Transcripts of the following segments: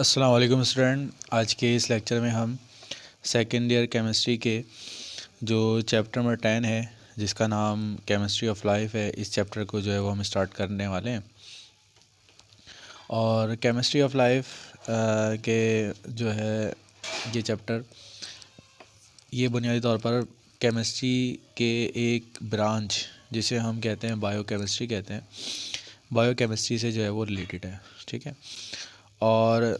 अस्सलाम वालेकुम स्टूडेंट। आज के इस लेक्चर में हम सेकेंड ईयर केमिस्ट्री के जो चैप्टर नंबर 10 है जिसका नाम केमिस्ट्री ऑफ लाइफ है, इस चैप्टर को जो है वो हम स्टार्ट करने वाले हैं। और केमिस्ट्री ऑफ लाइफ के जो है ये चैप्टर ये बुनियादी तौर पर केमिस्ट्री के एक ब्रांच जिसे हम कहते हैं बायोकेमिस्ट्री कहते हैं, बायोकेमिस्ट्री से जो है वो रिलेटेड है। ठीक है। और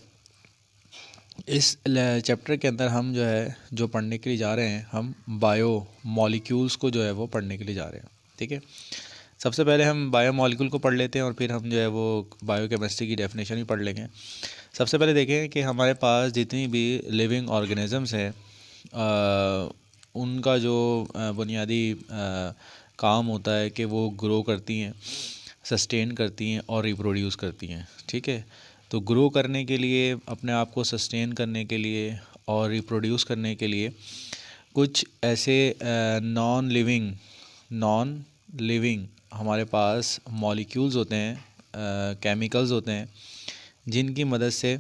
इस चैप्टर के अंदर हम जो है जो पढ़ने के लिए जा रहे हैं, हम बायो मॉलिक्यूल्स को जो है वो पढ़ने के लिए जा रहे हैं। ठीक है। सबसे पहले हम बायो मॉलिक्यूल को पढ़ लेते हैं और फिर हम जो है वो बायोकेमिस्ट्री की डेफिनेशन भी पढ़ लेंगे। सबसे पहले देखें कि हमारे पास जितनी भी लिविंग ऑर्गेनिज़म्स हैं उनका जो बुनियादी काम होता है कि वो ग्रो करती हैं, सस्टेन करती हैं और रिप्रोड्यूस करती हैं। ठीक है। तो ग्रो करने के लिए, अपने आप को सस्टेन करने के लिए और रिप्रोड्यूस करने के लिए कुछ ऐसे नॉन लिविंग हमारे पास मॉलिक्यूल्स होते हैं, केमिकल्स होते हैं, जिनकी मदद से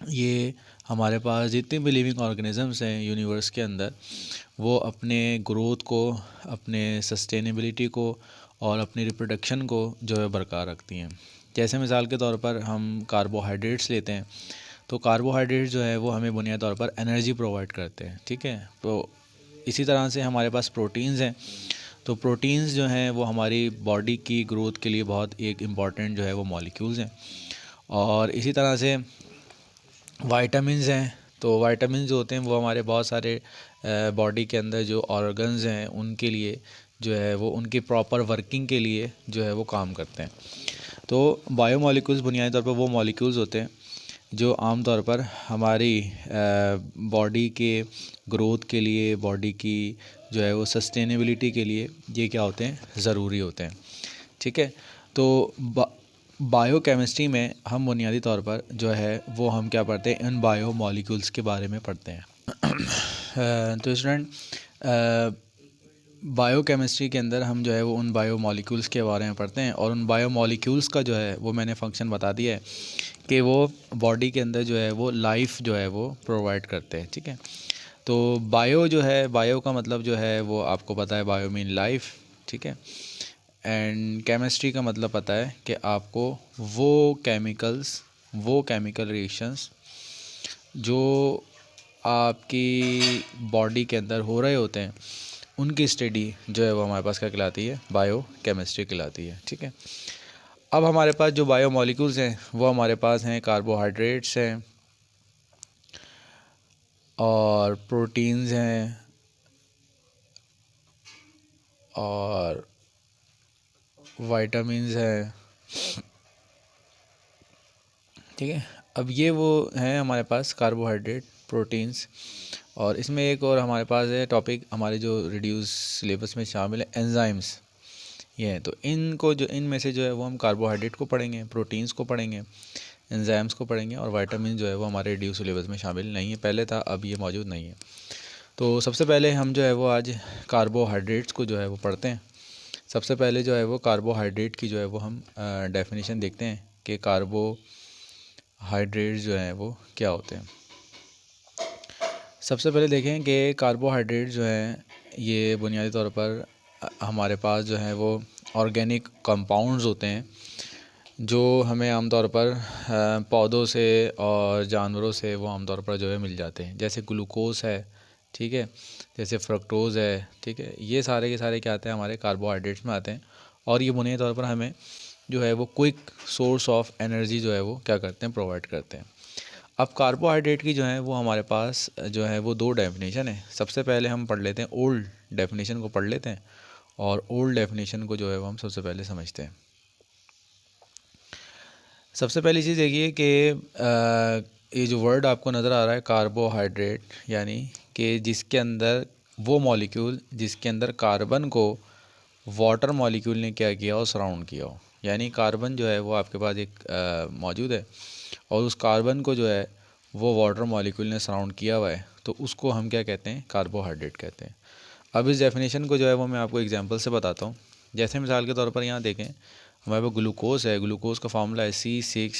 ये हमारे पास जितने भी लिविंग ऑर्गेनिज़म्स हैं यूनिवर्स के अंदर, वो अपने ग्रोथ को, अपने सस्टेनेबिलिटी को और अपनी रिप्रोडक्शन को जो है बरकरार रखती हैं। जैसे मिसाल के तौर पर हम कार्बोहाइड्रेट्स लेते हैं, तो कार्बोहाइड्रेट्स जो है वो हमें बुनियादी तौर पर एनर्जी प्रोवाइड करते हैं। ठीक है। तो इसी तरह से हमारे पास प्रोटीन्स हैं, तो प्रोटीन्स जो हैं वो हमारी बॉडी की ग्रोथ के लिए बहुत एक इम्पॉर्टेंट जो है वो मॉलिक्यूल्स हैं। और इसी तरह से वाइटामिन्स हैं, तो वाइटामिन्स जो होते हैं वो हमारे बहुत सारे बॉडी के अंदर जो ऑर्गन्स हैं उनके लिए जो है वो उनकी प्रॉपर वर्किंग के लिए जो है वो काम करते हैं। तो बायोमॉलिक्यूल्स बुनियादी तौर पर वो मॉलिक्यूल्स होते हैं जो आम तौर पर हमारी बॉडी के ग्रोथ के लिए, बॉडी की जो है वो सस्टेनेबिलिटी के लिए ये क्या होते हैं, ज़रूरी होते हैं। ठीक है। तो बायोकेमिस्ट्री में हम बुनियादी तौर पर जो है वो हम क्या पढ़ते हैं, इन बायोमॉलिक्यूल्स के बारे में पढ़ते हैं। तो स्टूडेंट, बायोकेमिस्ट्री के अंदर हम जो है वो उन बायोमॉलिक्यूल्स के बारे में पढ़ते हैं और उन बायोमॉलिक्यूल्स का जो है वो मैंने फंक्शन बता दिया है कि वो बॉडी के अंदर जो है वो लाइफ जो है वो प्रोवाइड करते हैं। ठीक है। तो बायो जो है, बायो का मतलब जो है वो आपको पता है, बायो मीन लाइफ। ठीक है। एंड केमिस्ट्री का मतलब पता है कि आपको वो केमिकल रिएक्शंस जो आपकी बॉडी के अंदर हो रहे होते हैं उनकी स्टडी जो है वो हमारे पास क्या कहलाती है, बायो केमिस्ट्री कहलाती है। ठीक है। अब हमारे पास जो बायो मॉलिक्यूल्स हैं वो हमारे पास हैं, कार्बोहाइड्रेट्स हैं और प्रोटीन्स हैं और वाइटामिन्स हैं। ठीक है। अब ये वो हैं हमारे पास कार्बोहाइड्रेट, प्रोटीन्स, और इसमें एक और हमारे पास है टॉपिक हमारे जो रिड्यूस सिलेबस में शामिल है, एंजाइम्स। ये है, तो इनको जो इनमें से जो है वो हम कार्बोहाइड्रेट को पढ़ेंगे, प्रोटीन्स को पढ़ेंगे, एंजाइम्स को पढ़ेंगे और विटामिन जो है वो हमारे रिड्यूस सिलेबस में शामिल नहीं है। पहले था, अब ये मौजूद नहीं है। तो सबसे पहले हम जो है वो आज कार्बोहाइड्रेट्स को जो है वो पढ़ते हैं। सबसे पहले जो है वो कार्बोहाइड्रेट की जो है वो हम डेफिनेशन देखते हैं कि कार्बोहाइड्रेट्स जो हैं वो क्या होते हैं। सबसे पहले देखें कि कार्बोहाइड्रेट जो हैं ये बुनियादी तौर पर हमारे पास जो है वो ऑर्गेनिक कंपाउंड्स होते हैं जो हमें आमतौर पर पौधों से और जानवरों से वो आमतौर पर जो है मिल जाते हैं। जैसे ग्लूकोज है, ठीक है, जैसे फ्रक्टोज़ है, ठीक है, ये सारे के सारे क्या आते हैं, हमारे कार्बोहाइड्रेट्स में आते हैं। और ये बुनियादी तौर पर हमें जो है वो क्विक सोर्स ऑफ एनर्जी जो है वो क्या करते हैं, प्रोवाइड करते हैं। अब कार्बोहाइड्रेट की जो है वो हमारे पास जो है वो दो डेफिनेशन है। सबसे पहले हम पढ़ लेते हैं, ओल्ड डेफिनेशन को पढ़ लेते हैं और ओल्ड डेफिनेशन को जो है वो हम सबसे पहले समझते हैं। सबसे पहली चीज़ देखिए कि ये जो वर्ड आपको नज़र आ रहा है कार्बोहाइड्रेट, यानी कि जिसके अंदर वो मॉलिक्यूल जिसके अंदर कार्बन को वाटर मॉलिक्यूल ने क्या किया हो, सराउंड किया हो। यानी कार्बन जो है वो आपके पास एक मौजूद है और उस कार्बन को जो है वो वाटर मॉलिक्यूल ने सराउंड किया हुआ है, तो उसको हम क्या कहते हैं, कार्बोहाइड्रेट कहते हैं। अब इस डेफिनेशन को जो है वो मैं आपको एग्जांपल से बताता हूँ। जैसे मिसाल के तौर पर यहाँ देखें, हमारे पास ग्लूकोज है, ग्लूकोज का फार्मूला है C6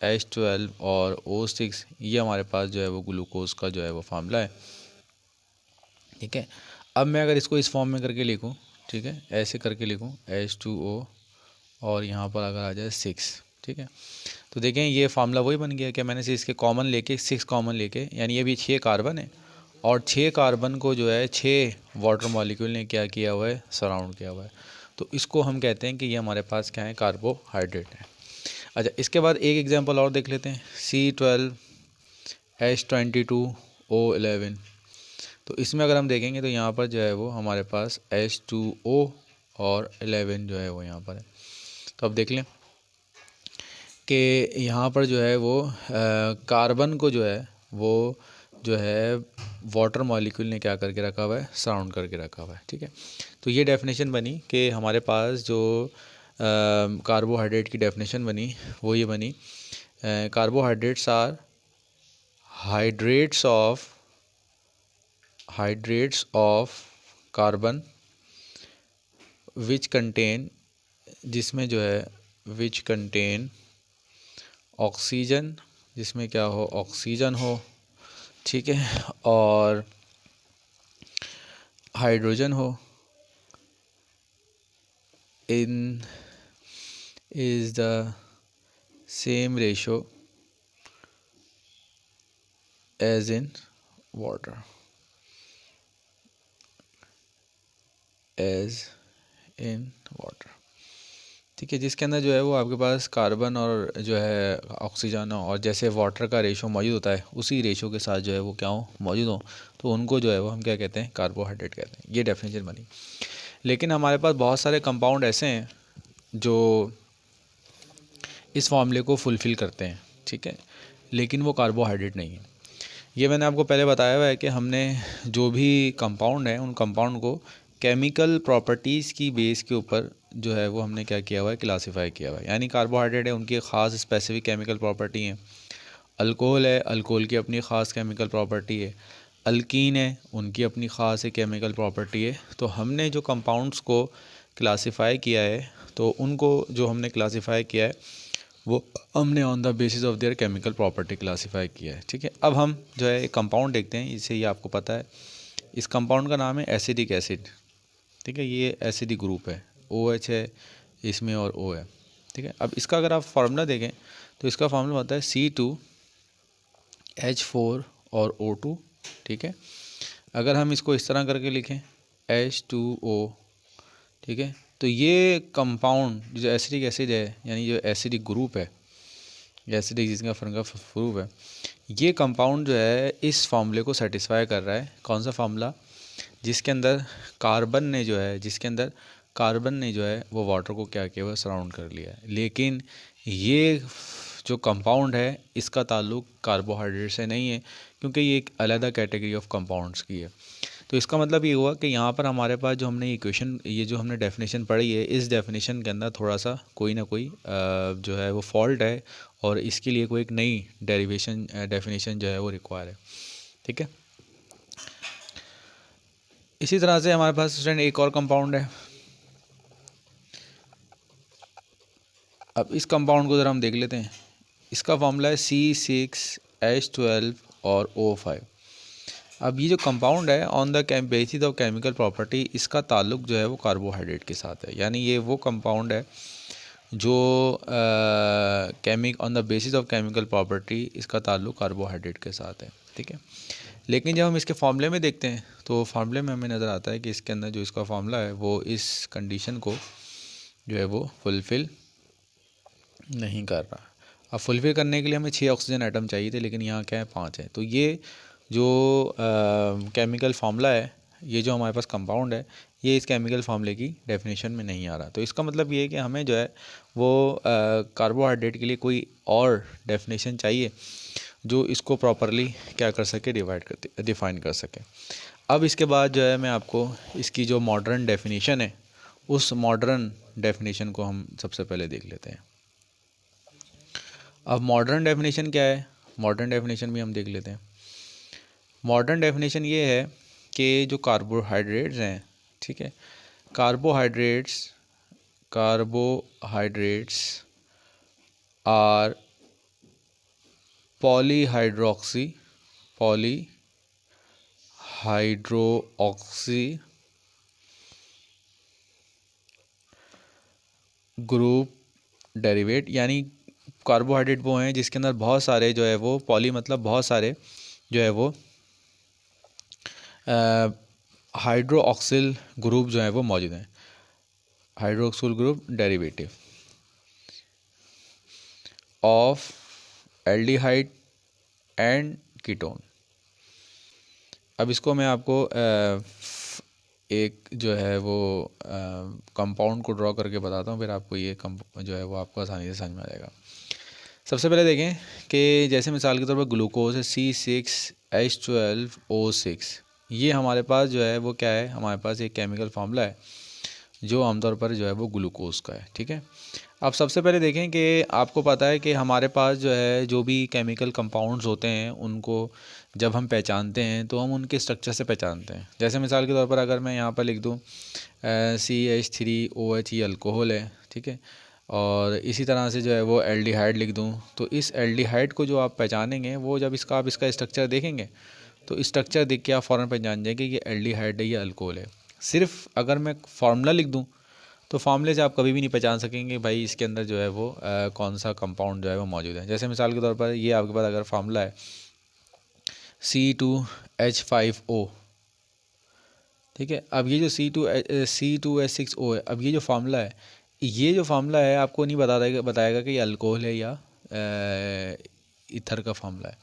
H12 और O6, ये हमारे पास जो है वो ग्लूकोज का जो है वो फार्मूला है। ठीक है, अब मैं अगर इसको इस फॉर्म में करके लिखूं, ठीक है, ऐसे करके लिखूं H2O और यहाँ पर अगर आ जाए 6, ठीक है, तो देखें ये फार्मूला वही बन गया कि मैंने से इसके कॉमन लेके 6 कॉमन लेके, यानी ये भी 6 कार्बन है और 6 कार्बन को जो है 6 वाटर मॉलिक्यूल ने क्या किया हुआ है, सराउंड किया हुआ है। तो इसको हम कहते हैं कि ये हमारे पास क्या है, कार्बोहाइड्रेट है। अच्छा, इसके बाद एक एग्जांपल और देख लेते हैं, C12H22O11। तो इसमें अगर हम देखेंगे तो यहाँ पर जो है वो हमारे पास H2O और 11 जो है वो यहाँ पर है। तो अब देख लें कि यहाँ पर जो है वो कार्बन को जो है वो जो है वाटर मॉलिक्यूल ने क्या करके रखा हुआ है, सराउंड करके रखा हुआ है। ठीक है, तो ये डेफिनेशन बनी कि हमारे पास जो कार्बोहाइड्रेट की डेफिनेशन बनी वो ये बनी, carbohydrates are hydrates of carbon which contain, जिसमें जो है विच कंटेन ऑक्सीजन, जिसमें क्या हो, ऑक्सीजन हो, ठीक है, और हाइड्रोजन हो, in is the same ratio as in water, as in water. ठीक है, जिसके अंदर जो है वो आपके पास कार्बन और जो है ऑक्सीजन हो और जैसे वाटर का रेशो मौजूद होता है उसी रेशो के साथ जो है वो क्या हो, मौजूद हो, तो उनको जो है वो हम क्या कहते हैं, कार्बोहाइड्रेट कहते हैं। ये डेफिनेशन बनी। लेकिन हमारे पास बहुत सारे कंपाउंड ऐसे हैं जो इस फॉर्मूले को फुलफ़िल करते हैं, ठीक है, लेकिन वो कार्बोहाइड्रेट नहीं है। ये मैंने आपको पहले बताया हुआ है कि हमने जो भी कंपाउंड है उन कंपाउंड को केमिकल प्रॉपर्टीज़ की बेस के ऊपर जो है वो हमने क्या किया हुआ है, क्लासीफाई किया हुआ है। यानी कार्बोहाइड्रेट है, उनकी ख़ास स्पेसिफिक केमिकल प्रॉपर्टी है। अल्कोहल है, अल्कोहल की अपनी ख़ास केमिकल प्रॉपर्टी है। अल्कीन है, उनकी अपनी ख़ास एक केमिकल प्रॉपर्टी है। तो हमने जो कंपाउंड्स को क्लासीफाई किया है, तो उनको जो हमने क्लासीफाई किया है वो हमने on the basis of their chemical property classify किया है। ठीक है, अब हम जो है एक कंपाउंड देखते हैं, इसे ये आपको पता है, इस कंपाउंड का नाम है एसिडिक एसिड। ठीक है, ये एसिडिक ग्रुप है, OH है इसमें और O है। ठीक है, अब इसका अगर आप फार्मूला देखें तो इसका फार्मूला होता है C2H4 और O2। ठीक है, अगर हम इसको इस तरह करके लिखें H2O, ठीक है, तो ये कंपाउंड जो एसिडिक एसिड है, यानी जो एसिडिक ग्रुप है, एसिडिक जिसका फंगा ग्रुप है, ये कंपाउंड जो है इस फार्मूले को सेटिस्फाई कर रहा है। कौन सा फार्मूला? जिसके अंदर कार्बन ने जो है वो वाटर को क्या किया हुआ, सराउंड कर लिया है। लेकिन ये जो कंपाउंड है इसका ताल्लुक कार्बोहाइड्रेट से नहीं है, क्योंकि ये एक अलग कैटेगरी ऑफ कंपाउंड्स की है। तो इसका मतलब ये हुआ कि यहाँ पर हमारे पास जो हमने इक्वेशन, ये जो हमने डेफिनेशन पढ़ी है, इस डेफिनेशन के अंदर थोड़ा सा कोई ना कोई जो है वो फॉल्ट है और इसके लिए कोई एक नई डेफिनेशन जो है वो रिक्वायर है। ठीक है, इसी तरह से हमारे पास स्टूडेंट एक और कंपाउंड है। अब इस कंपाउंड को ज़रा हम देख लेते हैं। इसका फार्मूला है C6H12 और O5। अब ये जो कंपाउंड है on the basis of chemical property, इसका ताल्लुक जो है वो कार्बोहाइड्रेट के साथ है। यानी ये वो कंपाउंड है जो on the basis of chemical property इसका ताल्लुक कार्बोहाइड्रेट के साथ है। ठीक है, लेकिन जब हम इसके फार्मूले में देखते हैं तो फार्मूले में हमें नज़र आता है कि इसके अंदर जो इसका फार्मूला है वो इस कंडीशन को जो है वो फुलफ़िल नहीं कर रहा। अब फुलफ़िल करने के लिए हमें 6 ऑक्सीजन आइटम चाहिए थे, लेकिन यहाँ क्या है, 5 है। तो ये जो केमिकल फार्मूला है, ये जो हमारे पास कंपाउंड है, ये इस केमिकल फार्मूले की डेफिनेशन में नहीं आ रहा। तो इसका मतलब ये है कि हमें जो है वो कार्बोहाइड्रेट के लिए कोई और डेफिनेशन चाहिए जो इसको प्रॉपरली क्या कर सके, डिफ़ाइन कर सके। अब इसके बाद जो है मैं आपको इसकी जो मॉडर्न डेफिनेशन है, उस मॉडर्न डेफिनेशन को हम सबसे पहले देख लेते हैं। अब मॉडर्न डेफिनेशन क्या है, मॉडर्न डेफिनेशन भी हम देख लेते हैं। मॉडर्न डेफिनेशन ये है कि जो कार्बोहाइड्रेट्स हैं, ठीक है, carbohydrates are polyhydroxy group derivate, यानी कार्बोहाइड्रेट वो हैं जिसके अंदर बहुत सारे जो है वो पॉली मतलब बहुत सारे जो है वो हाइड्रोक्सिल ग्रुप जो है वो मौजूद हैं। Hydroxyl group derivative of aldehyde and ketone. अब इसको मैं आपको एक जो है वो कंपाउंड को ड्रॉ करके बताता हूँ, फिर आपको ये जो है वो आपको आसानी से समझ में आ जाएगा। सबसे पहले देखें कि जैसे मिसाल के तौर पर ग्लूकोज है C6H12O6, ये हमारे पास जो है वो क्या है, हमारे पास एक केमिकल फार्मूला है जो आमतौर पर जो है वो ग्लूकोज का है। ठीक है, अब सबसे पहले देखें कि आपको पता है कि हमारे पास जो है जो भी केमिकल कंपाउंड्स होते हैं उनको जब हम पहचानते हैं तो हम उनके स्ट्रक्चर से पहचानते हैं। जैसे मिसाल के तौर पर अगर मैं यहाँ पर लिख दूँ CH3OH, ये अल्कोहल है। ठीक है, और इसी तरह से जो है वो एल्डिहाइड लिख दूँ, तो इस एल्डिहाइड को जो आप पहचानेंगे वो जब आप इसका स्ट्रक्चर देखेंगे तो स्ट्रक्चर देख के आप फ़ौरन पहचान जाएंगे कि एल्डिहाइड है या अल्कोहल है। सिर्फ अगर मैं फार्मूला लिख दूँ तो फार्मूले से आप कभी भी नहीं पहचान सकेंगे भाई इसके अंदर जो है वो कौन सा कंपाउंड जो है वो मौजूद है। जैसे मिसाल के तौर पर ये आपके पास अगर फार्मूला है C2H5O, ठीक है, अब ये जो C2H6O है, अब ये जो फार्मूला है, ये जो फार्मूला है आपको नहीं बताएगा कि ये अल्कोहल है या ईथर का फार्मूला है।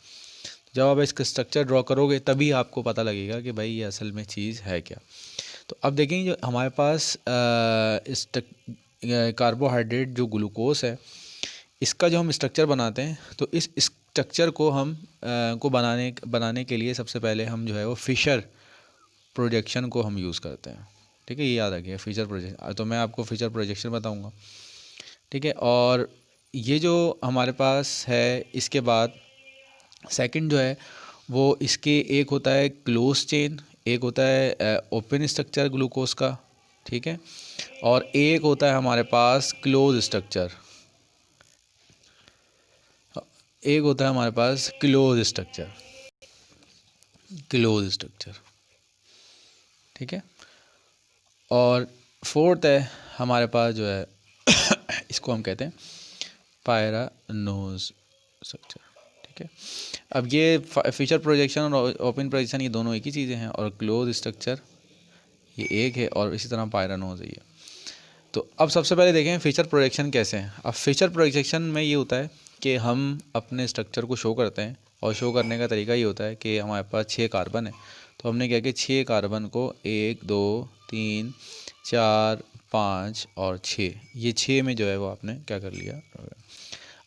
जब आप इसका स्ट्रक्चर ड्रॉ करोगे तभी आपको पता लगेगा कि भाई ये असल में चीज़ है क्या। तो अब देखेंगे जो हमारे पास कार्बोहाइड्रेट जो ग्लूकोज है, इसका जो हम स्ट्रक्चर बनाते हैं तो इस स्ट्रक्चर को हम को बनाने के लिए सबसे पहले हम जो है वो फिशर प्रोजेक्शन को हम यूज़ करते हैं। ठीक है, ये याद रखिए फिशर प्रोजेक्शन। तो मैं आपको फिशर प्रोजेक्शन बताऊंगा। ठीक है, और ये जो हमारे पास है, इसके बाद सेकंड जो है वो इसके एक होता है क्लोज चेन, एक होता है ओपन स्ट्रक्चर ग्लूकोज का। ठीक है, और एक होता है हमारे पास क्लोज स्ट्रक्चर, एक होता है हमारे पास क्लोज स्ट्रक्चर। ठीक है, और फोर्थ है हमारे पास जो है इसको हम कहते हैं पायरानोज स्ट्रक्चर। ठीक है, अब ये फिशर प्रोजेक्शन और ओपन प्रोजेक्शन ये दोनों एक ही चीज़ें हैं, और क्लोज स्ट्रक्चर ये एक है, और इसी तरह पायरानोज है ये। तो अब सबसे पहले देखें फिशर प्रोजेक्शन कैसे है। अब फिशर प्रोजेक्शन में ये होता है कि हम अपने स्ट्रक्चर को शो करते हैं, और शो करने का तरीका ये होता है कि हमारे पास 6 कार्बन है, तो हमने क्या कि 6 कार्बन को 1 2 3 4 5 और 6, ये 6 में जो है वो आपने क्या कर लिया।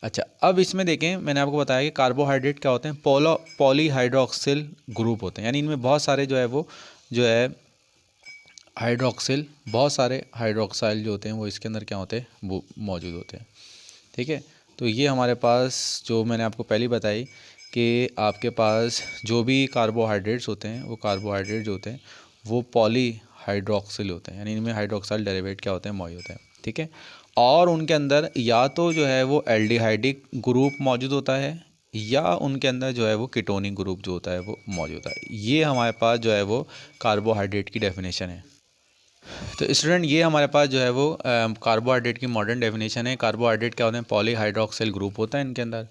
अच्छा, अब इसमें देखें मैंने आपको बताया कि कार्बोहाइड्रेट क्या होते हैं, पॉलीहाइड्रोक्सिल ग्रुप होते हैं, यानी इनमें बहुत सारे जो है वो जो है हाइड्रोक्सिल, बहुत सारे हाइड्रोक्साइल जो होते हैं वो इसके अंदर क्या होते हैं वो मौजूद होते हैं। ठीक है, तो ये हमारे पास जो मैंने आपको पहले बताई कि आपके पास जो भी कार्बोहाइड्रेट्स होते हैं वो कार्बोहाइड्रेट जो होते हैं वो पॉलीहाइड्रोक्सिल होते हैं, यानी इनमें हाइड्रोक्साइल डेरिवेट क्या होते हैं मौजूद होते हैं। ठीक है, और उनके अंदर या तो जो है वो एल्डिहाइडिक ग्रुप मौजूद होता है, या उनके अंदर जो है वो कीटोनिक ग्रुप जो होता है वो मौजूद होता है। ये हमारे पास जो है वो कार्बोहाइड्रेट की डेफिनेशन है। तो स्टूडेंट ये हमारे पास जो है वो कार्बोहाइड्रेट की मॉडर्न डेफिनेशन है। कार्बोहाइड्रेट क्या होते हैं, पॉलीहाइड्रोक्सिल ग्रुप होता है इनके अंदर,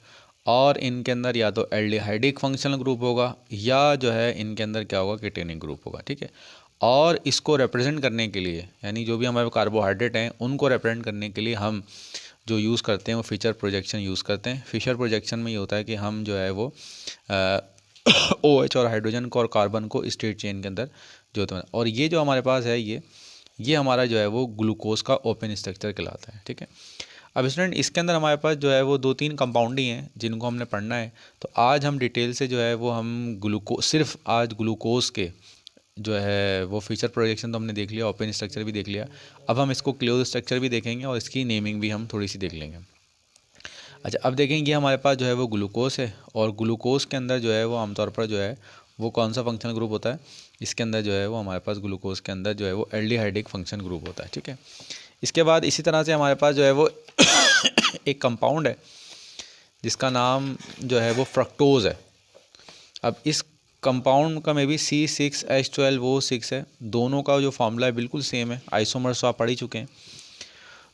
और इनके अंदर या तो एल्डिहाइडिक फंक्शनल ग्रुप होगा या जो है इनके अंदर क्या होगा कीटोनिक ग्रुप होगा। ठीक है, और इसको रिप्रेजेंट करने के लिए, यानी जो भी हमारे कार्बोहाइड्रेट हैं उनको रिप्रेजेंट करने के लिए हम जो यूज़ करते हैं वो फिशर प्रोजेक्शन यूज़ करते हैं। फिशर प्रोजेक्शन में ये होता है कि हम जो है वो OH और हाइड्रोजन को और कार्बन को स्ट्रेट चेन के अंदर जो होता है, और ये जो हमारे पास है ये हमारा जो है वो ग्लूकोज का ओपन स्ट्रक्चर कहलाता है। ठीक है, अब स्टूडेंट इसके अंदर हमारे पास जो है वो 2-3 कंपाउंड ही हैं जिनको हमने पढ़ना है। तो आज हम डिटेल से जो है वो हम सिर्फ आज ग्लूकोज के जो है वो फिशर प्रोजेक्शन तो हमने देख लिया, ओपन स्ट्रक्चर भी देख लिया। अब हम इसको क्लोज स्ट्रक्चर भी देखेंगे और इसकी नेमिंग भी हम थोड़ी सी देख लेंगे। अच्छा, अब देखेंगे हमारे पास जो है वो ग्लूकोज है, और ग्लूकोज के अंदर जो है वो आमतौर पर जो है वो कौन सा फंक्शनल ग्रुप होता है, इसके अंदर जो है वो हमारे पास ग्लूकोज के अंदर जो है वो एल्डिहाइडिक फंक्शन ग्रुप होता है। ठीक है, इसके बाद इसी तरह से हमारे पास जो है वो एक कंपाउंड है जिसका नाम जो है वो फ्रक्टोज़ है। अब इस कंपाउंड का मे बी C6H12O6 है। दोनों का जो फार्मूला है बिल्कुल सेम है, आइसोमर्स तो आप पढ़ ही चुके हैं।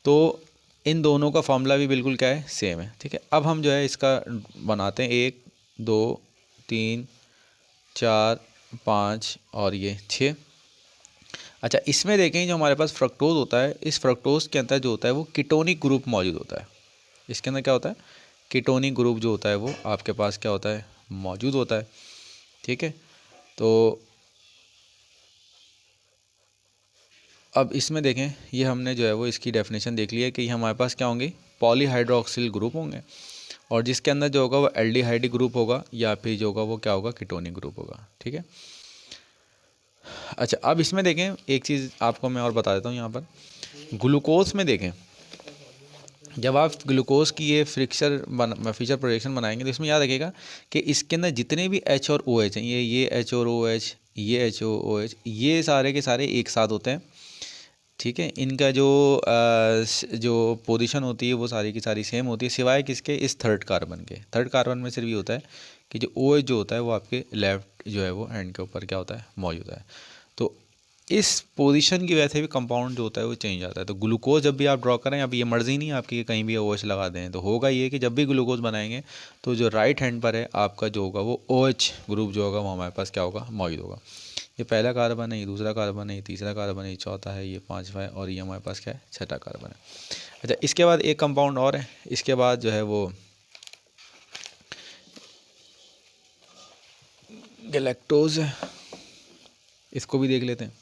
तो इन दोनों का फार्मूला भी बिल्कुल क्या है, सेम है। ठीक है, अब हम जो है इसका बनाते हैं 1 2 3 4 5 और ये 6। अच्छा, इसमें देखें जो हमारे पास फ्रक्टोज़ होता है, इस फ्रक्टोज़ के अंदर जो होता है वो कीटोनिक ग्रुप मौजूद होता है। इसके अंदर क्या होता है, कीटोनिक ग्रुप जो होता है वो आपके पास क्या होता है, मौजूद होता है। ठीक है, तो अब इसमें देखें, ये हमने जो है वो इसकी डेफिनेशन देख ली है कि ये हमारे पास क्या होंगे, पॉलीहाइड्रोक्सिल ग्रुप होंगे, और जिसके अंदर जो होगा वो एल्डिहाइड ग्रुप होगा, या फिर जो होगा वो क्या होगा, कीटोनिक ग्रुप होगा। ठीक है, अच्छा अब इसमें देखें, एक चीज़ आपको मैं और बता देता हूँ यहाँ पर, ग्लूकोज में देखें, जब आप ग्लूकोज की ये फीचर प्रोजेक्शन बनाएंगे तो इसमें याद रखिएगा कि इसके अंदर जितने भी H और OH हैं, ये H और OH, ये H और OH, ये सारे के सारे एक साथ होते हैं। ठीक है, इनका जो पोजीशन होती है वो सारी की सारी सेम होती है, सिवाय किसके, इस थर्ड कार्बन के। थर्ड कार्बन में सिर्फ ये होता है कि जो OH जो होता है वो आपके लेफ्ट जो है वो हैंड के ऊपर क्या होता है, मौजूद है। तो इस पोजीशन की वजह से भी कंपाउंड जो होता है वो चेंज आता है। तो ग्लूकोज जब भी आप ड्रॉ करें, अब ये मर्जी नहीं है आपकी कि कहीं भी OH लगा दें, तो होगा ये कि जब भी ग्लूकोज बनाएंगे तो जो राइट हैंड पर है आपका जो होगा वो OH ग्रुप जो होगा वो हमारे पास क्या होगा, मौजूद होगा। ये पहला कार्बन है, ये दूसरा कार्बन है, ये तीसरा कार्बन है, ये चौथा है, ये पांचवा है, और ये हमारे पास क्या है, छठा कार्बन है। अच्छा, इसके बाद एक कंपाउंड और है, इसके बाद जो है वो गैलेक्टोज है, इसको भी देख लेते हैं।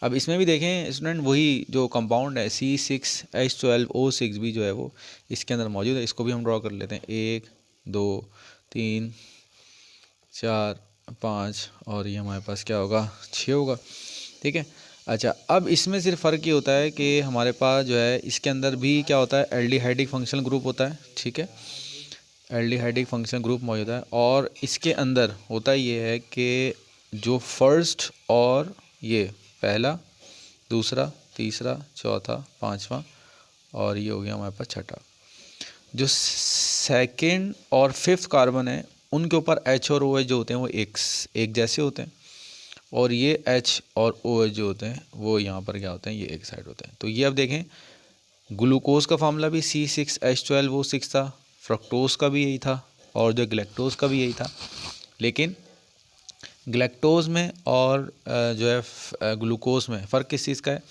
अब इसमें भी देखें स्टूडेंट, वही जो कंपाउंड है C6H12O6 भी जो है वो इसके अंदर मौजूद है। इसको भी हम ड्रॉ कर लेते हैं, 1 2 3 4 5, और ये हमारे पास क्या होगा, 6 होगा। ठीक है, अच्छा अब इसमें सिर्फ फ़र्क ये होता है कि हमारे पास जो है इसके अंदर भी क्या होता है, एल्डिहाइडिक फंक्शनल ग्रुप होता है। ठीक है, एल्डिहाइडिक फंक्शनल ग्रुप मौजूद है, और इसके अंदर होता ये है कि जो फर्स्ट और ये पहला, दूसरा, तीसरा, चौथा, पांचवा, और ये हो गया हमारे पास छठा, जो सेकंड और फिफ्थ कार्बन है उनके ऊपर H और OH जो होते हैं वो एक जैसे होते हैं, और ये H और OH जो होते हैं वो यहाँ पर क्या होते हैं, ये एक साइड होते हैं। तो ये अब देखें, ग्लूकोज का फार्मूला भी C6H12O6 था, फ्रक्टोज का भी यही था, और जो ग्लैक्टोज का भी यही था। लेकिन ग्लैक्टोज में और जो है ग्लूकोज में फ़र्क किस चीज़ का है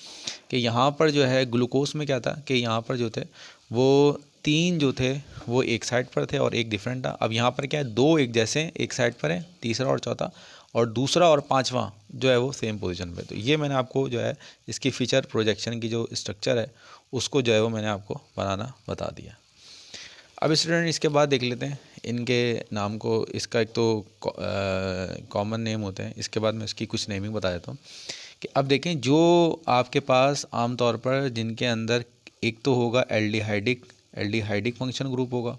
कि यहाँ पर जो है ग्लूकोज में क्या था कि यहाँ पर जो थे वो 3 जो थे वो एक साइड पर थे और एक डिफरेंट था। अब यहाँ पर क्या है, 2 एक जैसे एक साइड पर है, तीसरा और चौथा, और दूसरा और पांचवा जो है वो सेम पोजीशन पे। तो ये मैंने आपको जो है इसकी फीचर प्रोजेक्शन की जो स्ट्रक्चर है उसको जो है वो मैंने आपको बनाना बता दिया। अब स्टूडेंट इसके बाद देख लेते हैं इनके नाम को। इसका एक तो कॉमन नेम होते हैं, इसके बाद मैं इसकी कुछ नेमिंग बता देता हूँ कि अब देखें जो आपके पास आमतौर पर जिनके अंदर एक तो होगा एल्डिहाइडिक फंक्शन ग्रुप होगा,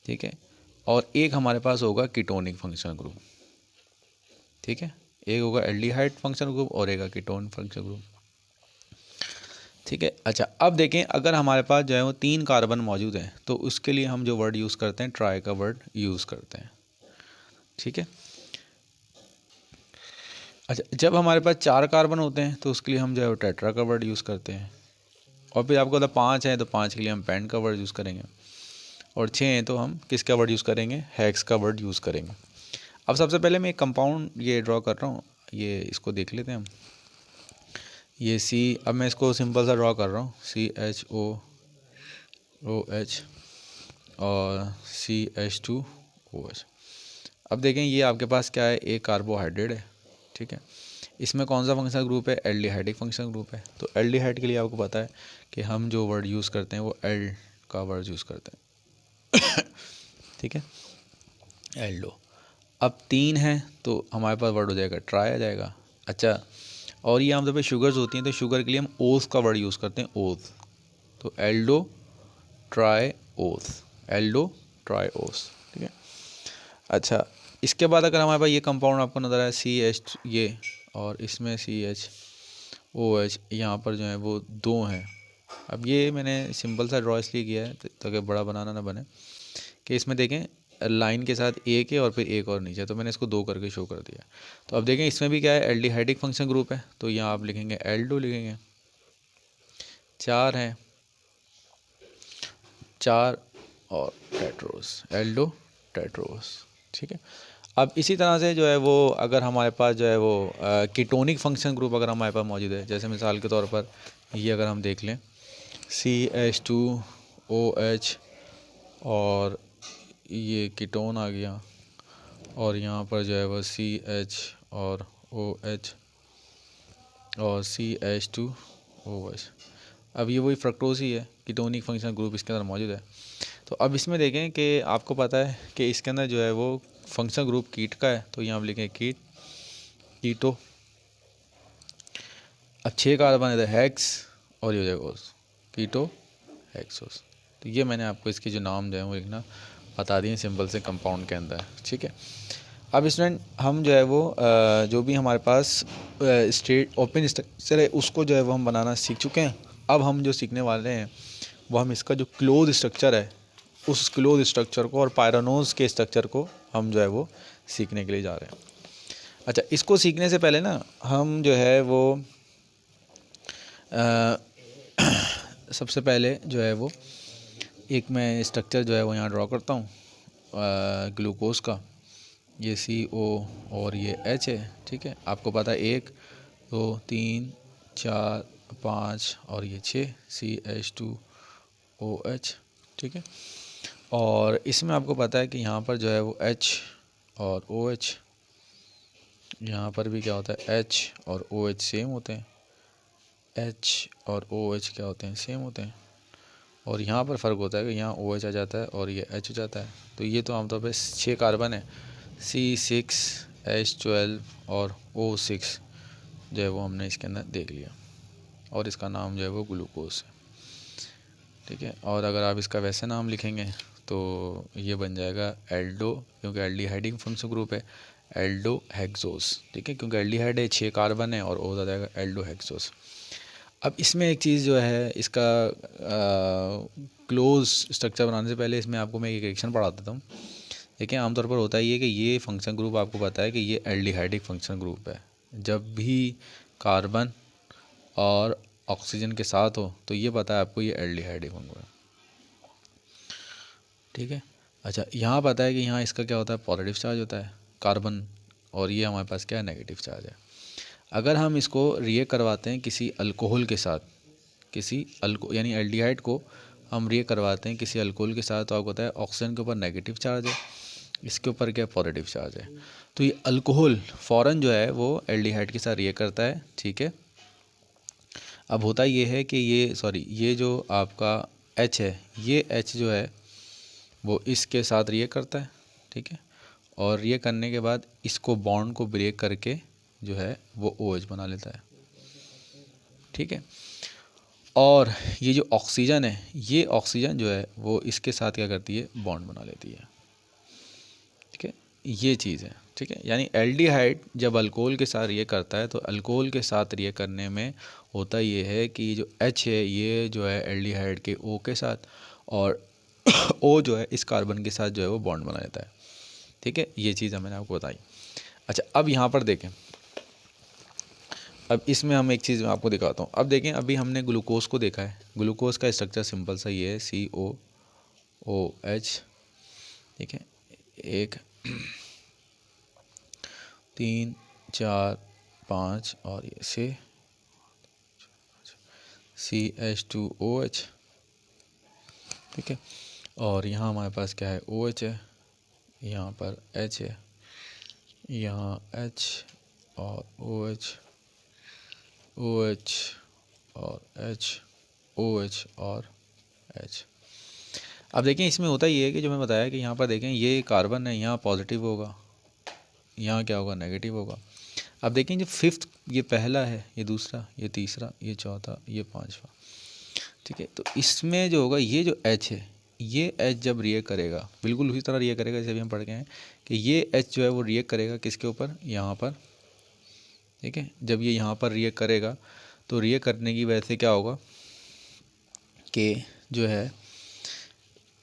ठीक है, और एक हमारे पास होगा कीटोनिक फंक्शन ग्रुप। ठीक है, एक होगा एल्डिहाइड फंक्शन ग्रुप और एक कीटोन फंक्शन ग्रुप। ठीक है, अच्छा अब देखें अगर हमारे पास जो है वो 3 कार्बन मौजूद हैं तो उसके लिए हम जो वर्ड यूज़ करते हैं, ट्राई का वर्ड यूज़ करते हैं। ठीक है, अच्छा जब हमारे पास 4 कार्बन होते हैं तो उसके लिए हम जो है वो टेट्रा का वर्ड यूज़ करते हैं, और फिर आपको पता 5 है तो 5 के लिए हम पेंट का वर्ड यूज़ करेंगे, और 6 हैं तो हम किसका वर्ड यूज़ करेंगे, हेक्स का वर्ड यूज़ करेंगे। अब सबसे पहले मैं एक कंपाउंड ये ड्रॉ कर रहा हूँ, ये इसको देख लेते हैं हम। ये C, अब मैं इसको सिंपल सा ड्रॉ कर रहा हूँ, CHOOH और CH2OH। अब देखें ये आपके पास क्या है, एक कार्बोहाइड्रेट है। ठीक है, इसमें कौन सा फंक्शनल ग्रुप है, एल्डिहाइडिक फंक्शनल ग्रुप है। तो एल्डिहाइड के लिए आपको पता है कि हम जो वर्ड यूज़ करते हैं वो एल का वर्ड यूज़ करते हैं। ठीक है, एल्डो। अब 3 है तो हमारे पास वर्ड हो जाएगा ट्राई आ जाएगा। अच्छा, और ये आमतौर पे शुगर्स होती हैं तो शुगर के लिए हम ओस का वर्ड यूज़ करते हैं, ओस। तो एल्डो ट्राई ओस, एल्डो ट्राई ओस। ठीक है, अच्छा इसके बाद अगर हमारे पास ये कंपाउंड आपको नज़र आए CH ये, और इसमें CHOH, यहाँ पर जो है वो 2 हैं। अब ये मैंने सिंपल सा ड्रॉ इसलिए किया है ताकि बड़ा बनाना ना बने, कि इसमें देखें लाइन के साथ एक है और फिर एक और नीचे, तो मैंने इसको 2 करके शो कर दिया। तो अब देखें इसमें भी क्या है, एल्डिहाइडिक फंक्शन ग्रुप है, तो यहाँ आप लिखेंगे एल्डो लिखेंगे, 4 हैं, 4 और टेट्रोस, एल्डो टेट्रोस। ठीक है। अब इसी तरह से जो है वो अगर हमारे पास जो है वो कीटोनिक फंक्शन ग्रुप अगर हमारे पास मौजूद है, जैसे मिसाल के तौर पर ये अगर हम देख लें CH2OH और ये कीटोन आ गया, और यहाँ पर जो है वो CH और OH और CH2OH। अब ये वही फ्रक्टोज ही है, कीटोनिक फंक्शन ग्रुप इसके अंदर मौजूद है। तो अब इसमें देखें कि आपको पता है कि इसके अंदर जो है वो फंक्शन ग्रुप कीट का है, तो यहाँ आप लिखें कीट, कीटो। अब 6 कार्बन है, हेक्स और ये देखो कीटो हेक्सोस। तो ये मैंने आपको इसके जो नाम जो है वो लिखना बता दिए सिंपल से कंपाउंड के अंदर। ठीक है। अब स्टूडेंट हम जो है वो जो भी हमारे पास स्टेट ओपन स्ट्रक्चर है उसको जो है वो हम बनाना सीख चुके हैं। अब हम जो सीखने वाले हैं वो हम इसका जो क्लोज स्ट्रक्चर है उस क्लोज स्ट्रक्चर को और पायरानोज के स्ट्रक्चर को हम जो है वो सीखने के लिए जा रहे हैं। अच्छा, इसको सीखने से पहले ना हम जो है वो सबसे पहले जो है वो एक मैं स्ट्रक्चर जो है वो यहाँ ड्रॉ करता हूँ ग्लूकोज का। ये CO और ये H है। ठीक है। आपको पता है 1 2 3 4 5 और ये 6 CH2OH। ठीक है। और इसमें आपको पता है कि यहाँ पर जो है वो H और OH, यहाँ पर भी क्या होता है H और OH सेम होते हैं, H और OH क्या होते हैं, सेम होते हैं। और यहाँ पर फ़र्क होता है कि यहाँ OH आ जाता है और ये H हो जाता है। तो ये तो आमतौर पर 6 कार्बन है, C6H12 और O6 जो है वो हमने इसके अंदर देख लिया, और इसका नाम जो है वो ग्लूकोज है। ठीक है। और अगर आप इसका वैसे नाम लिखेंगे तो ये बन जाएगा एल्डो, क्योंकि एल्डिहाइडिक फंक्शन ग्रुप है, एल्डो हेक्सोस। ठीक है। क्योंकि एल्डिहाइड है, 6 कार्बन है और O आ जाएगा एल्डो हेक्सोस। अब इसमें एक चीज़ जो है इसका क्लोज स्ट्रक्चर बनाने से पहले इसमें आपको मैं एक रिएक्शन पढ़ा देता हूँ। देखिए आमतौर पर होता ही है कि ये फंक्शन ग्रुप आपको पता है कि ये एल्डिहाइडिक फंक्शन ग्रुप है। जब भी कार्बन और ऑक्सीजन के साथ हो तो ये पता है आपको ये एल्डिहाइडिक फंक्शन है। ठीक है। अच्छा, यहाँ पता है कि यहाँ इसका क्या होता है, पॉजिटिव चार्ज होता है कार्बन, और ये हमारे पास क्या है, नेगेटिव चार्ज है। अगर हम इसको रिएक्ट करवाते हैं किसी अल्कोहल के साथ, किसी यानी एल्डिहाइड को हम रिएक्ट करवाते हैं किसी अल्कोहल के साथ, तो आपको पता है ऑक्सीजन के ऊपर नेगेटिव चार्ज है, इसके ऊपर क्या पॉजिटिव चार्ज है। तो ये अल्कोहल फ़ौरन जो है वो एल्डिहाइड के साथ रिएक्ट करता है। ठीक है। अब होता ये है कि ये जो आपका H है, ये H जो है वो इसके साथ रिएक्ट करता है। ठीक है। और रिएक्ट करने के बाद इसको बॉन्ड को ब्रेक करके जो है वो OH बना लेता है। ठीक है। और ये जो ऑक्सीजन है, ये ऑक्सीजन जो है वो इसके साथ क्या करती है, बॉन्ड बना लेती है। ठीक है। ये चीज़ है। ठीक है। यानी एल्डिहाइड जब अल्कोहल के साथ रिएक्ट करता है तो अल्कोहल के साथ रिएक्ट करने में होता ये है कि जो H है ये जो है एल्डिहाइड के O के साथ, और O जो है इस कार्बन के साथ जो है वो बॉन्ड बना लेता है। ठीक है। ये चीज़ मैंने आपको बताई। अच्छा, अब यहाँ पर देखें, अब इसमें हम एक चीज़ आपको दिखाता हूँ। अब देखें, अभी हमने ग्लूकोज को देखा है, ग्लूकोज का स्ट्रक्चर सिंपल सा ये है COOH। ठीक है। 1 3 4 5 और ये CH2OH। ठीक है। और यहाँ हमारे पास क्या है, OH है, यहाँ पर H है, यहाँ H और OH, OH और H, OH और H। अब देखें इसमें होता ये है कि जो मैं बताया कि यहाँ पर देखें ये कार्बन है, यहाँ पॉजिटिव होगा, यहाँ क्या होगा, नेगेटिव होगा। अब देखें जो फिफ्थ, ये पहला है, ये दूसरा, ये तीसरा, ये चौथा, ये पांचवा। ठीक है। तो इसमें जो होगा ये जो H है, ये H जब रिएक्ट करेगा बिल्कुल उसी तरह रिएक्ट करेगा जैसे अभी हम पढ़ गए हैं कि ये H जो है वो रिएक्ट करेगा किसके ऊपर, यहाँ पर। ठीक है। जब ये यहाँ पर रिएक्ट करेगा तो रिएक्ट करने की वजह से क्या होगा कि जो है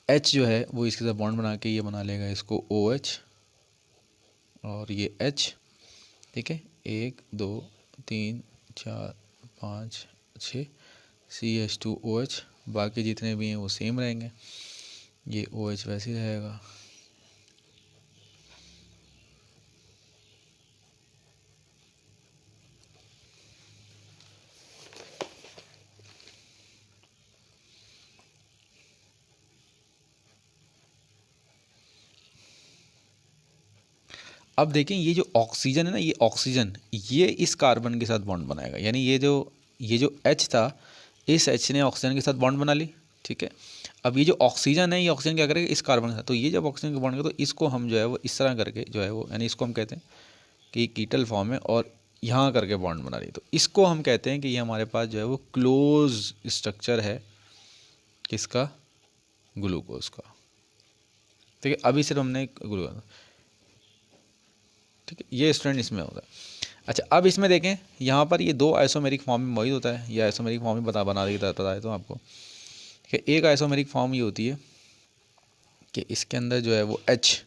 H जो है वो इसके साथ बॉन्ड बना के ये बना लेगा इसको OH और ये H, ठीक है, 1 2 3 4 5 6 CH2OH, बाकी जितने भी हैं वो सेम रहेंगे, ये OH वैसे ही रहेगा। अब देखें ये जो ऑक्सीजन है ना, ये ऑक्सीजन ये इस कार्बन के साथ बॉन्ड बनाएगा, यानी ये जो H था, इस H ने ऑक्सीजन के साथ बॉन्ड बना ली, ठीक है। अब ये जो ऑक्सीजन है, ये ऑक्सीजन क्या करेगा इस कार्बन के साथ, तो ये जब ऑक्सीजन के बॉन्ड करेगा तो इसको हम जो है वो इस तरह करके जो है वो, यानी इसको हम कहते हैं कि कीटल फॉर्म है और यहाँ करके बॉन्ड बना रही, तो इसको हम कहते हैं कि ये हमारे पास जो है वो क्लोज स्ट्रक्चर है किसका, ग्लूकोज का, ठीक है। अभी सिर्फ हमने ग्लूकोज, ठीक है, ये स्टूडेंट इसमें होता है। अच्छा, अब इसमें देखें यहाँ पर ये 2 आइसोमेरिक फॉर्म में मौजूद होता है, ये आइसोमेरिक फॉर्म ही बना देता तो आपको, ठीक है। एक आइसोमेरिक फॉर्म ये होती है कि इसके अंदर जो है वो H,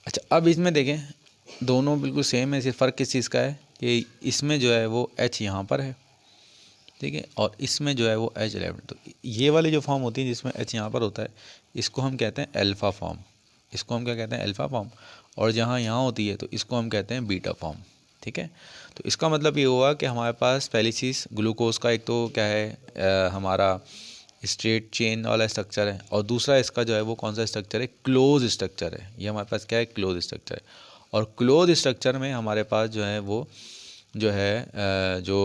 अच्छा अब इसमें देखें दोनों बिल्कुल सेम है, सिर्फ फ़र्क किस चीज़ का है कि इसमें जो है वो H यहाँ पर है, ठीक है, और इसमें जो है वो H11। तो ये वाली जो फॉर्म होती है जिसमें H यहाँ पर होता है, इसको हम कहते हैं अल्फ़ा फॉर्म, इसको हम क्या कहते हैं अल्फ़ा फॉर्म, और जहाँ यहाँ होती है तो इसको हम कहते हैं बीटा फॉर्म, ठीक है। तो इसका मतलब ये हुआ कि हमारे पास पहली चीज़ ग्लूकोज का एक तो क्या है हमारा स्ट्रेट चेन वाला स्ट्रक्चर है, और दूसरा इसका जो है वो कौन सा स्ट्रक्चर है, क्लोज स्ट्रक्चर है, ये हमारे पास क्या है क्लोज स्ट्रक्चर है। और क्लोज स्ट्रक्चर में हमारे पास जो है वो जो है जो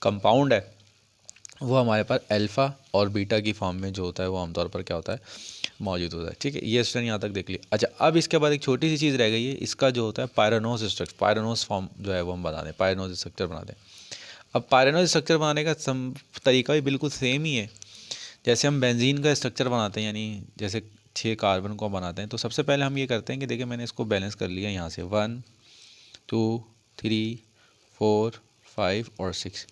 कंपाउंड है वो हमारे पास अल्फ़ा और बीटा की फॉर्म में जो होता है वो आमतौर पर क्या होता है मौजूद होता है, ठीक है। ये स्टूडेंट यहाँ तक देख लिया। अच्छा अब इसके बाद एक छोटी सी चीज़ रह गई है, इसका जो होता है पायरानोज स्ट्रक्चर, पायरानोज फॉर्म जो है वो हम बना दें, पायरानोज स्ट्रक्चर बना दें। अब पायरानोज स्ट्रक्चर बनाने का तरीका भी बिल्कुल सेम ही है, जैसे हम बेंजीन का स्ट्रक्चर बनाते हैं, यानी जैसे 6 कार्बन को बनाते हैं। तो सबसे पहले हम ये करते हैं कि देखिए मैंने इसको बैलेंस कर लिया, यहाँ से 1 2 3 4 5 और 6।